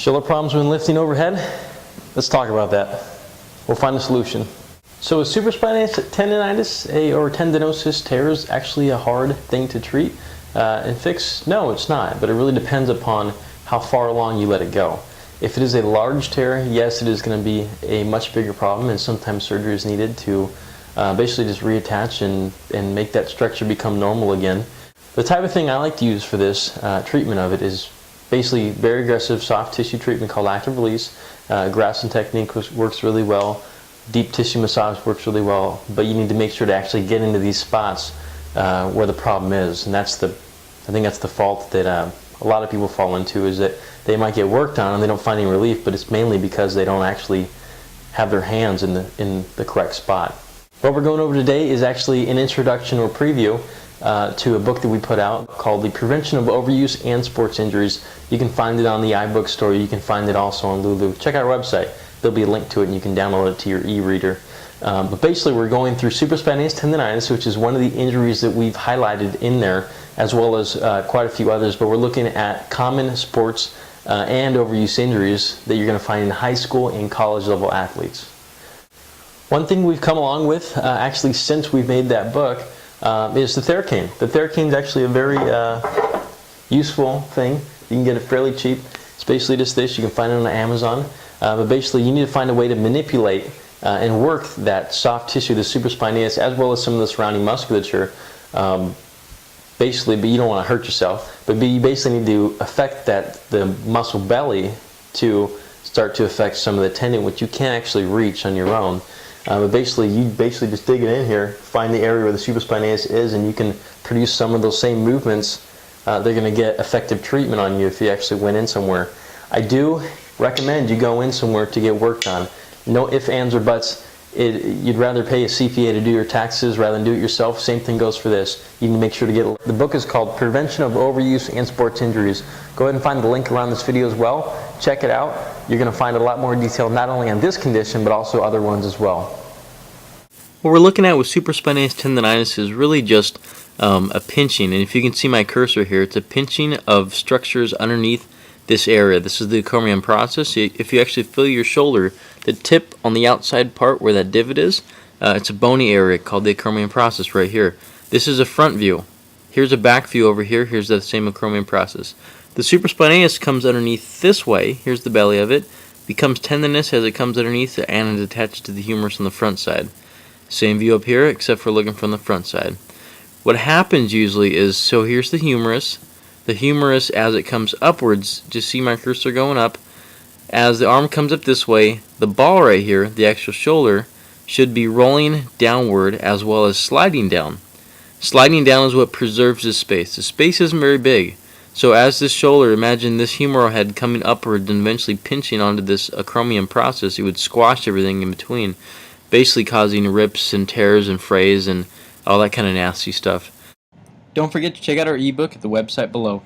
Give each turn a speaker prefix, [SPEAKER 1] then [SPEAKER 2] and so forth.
[SPEAKER 1] Shoulder problems when lifting overhead? Let's talk about that. We'll find a solution. So is supraspinatus tendonitis or tendinosis tears actually a hard thing to treat and fix? No, it's not, but it really depends upon how far along you let it go. If it is a large tear, yes, it is going to be a much bigger problem, and sometimes surgery is needed to basically just reattach and make that structure become normal again. The type of thing I like to use for this treatment of it is basically very aggressive soft tissue treatment called active release. Grafting technique works really well. Deep tissue massage works really well, but you need to make sure to actually get into these spots where the problem is, and I think that's the fault that a lot of people fall into, is that they might get worked on and they don't find any relief, but it's mainly because they don't actually have their hands in the correct spot. What we're going over today is actually an introduction or preview to a book that we put out called The Prevention of Overuse and Sports Injuries. You can find it on the iBook store. You can find it also on Lulu. Check out our website. There'll be a link to it and you can download it to your e-reader. But basically we're going through supraspinatus tendonitis, which is one of the injuries that we've highlighted in there, as well as quite a few others. But we're looking at common sports and overuse injuries that you're going to find in high school and college level athletes. One thing we've come along with actually since we've made that book is the Theracane. The Theracane is actually a very useful thing. You can get it fairly cheap. It's basically just this. You can find it on Amazon. But basically you need to find a way to manipulate and work that soft tissue, the supraspinatus, as well as some of the surrounding musculature. Basically, but you don't want to hurt yourself. But you basically need to affect the muscle belly to start to affect some of the tendon, which you can't actually reach on your own. But basically, you just dig it in here, find the area where the supraspinatus is, and you can produce some of those same movements. They're going to get effective treatment on you if you actually went in somewhere. I do recommend you go in somewhere to get worked on. No ifs, ands, or buts. You'd rather pay a CPA to do your taxes rather than do it yourself. Same thing goes for this. You need to make sure to get the book is called Prevention of Overuse and Sports Injuries. Go ahead and find the link around this video as well. Check it out. You're going to find a lot more detail not only on this condition but also other ones as well. What we're looking at with supraspinatus tendonitis is really just a pinching, and if you can see my cursor here, it's a pinching of structures underneath this area. This is the Acromion Process. If you actually feel your shoulder, the tip on the outside part where that divot is, it's a bony area called the Acromion Process right here. This is a front view. Here's a back view over here. Here's the same Acromion Process. The supraspinatus comes underneath this way. Here's the belly of it. Becomes tendinous as it comes underneath and is attached to the humerus on the front side. Same view up here except for looking from the front side. What happens usually is, so here's the humerus. The humerus, as it comes upwards, just see my cursor going up. As the arm comes up this way, the ball right here, the actual shoulder, should be rolling downward as well as sliding down. Sliding down is what preserves this space. The space isn't very big. So as this shoulder, imagine this humeral head coming upward and eventually pinching onto this acromion process, it would squash everything in between, basically causing rips and tears and frays and all that kind of nasty stuff. Don't forget to check out our ebook at the website below.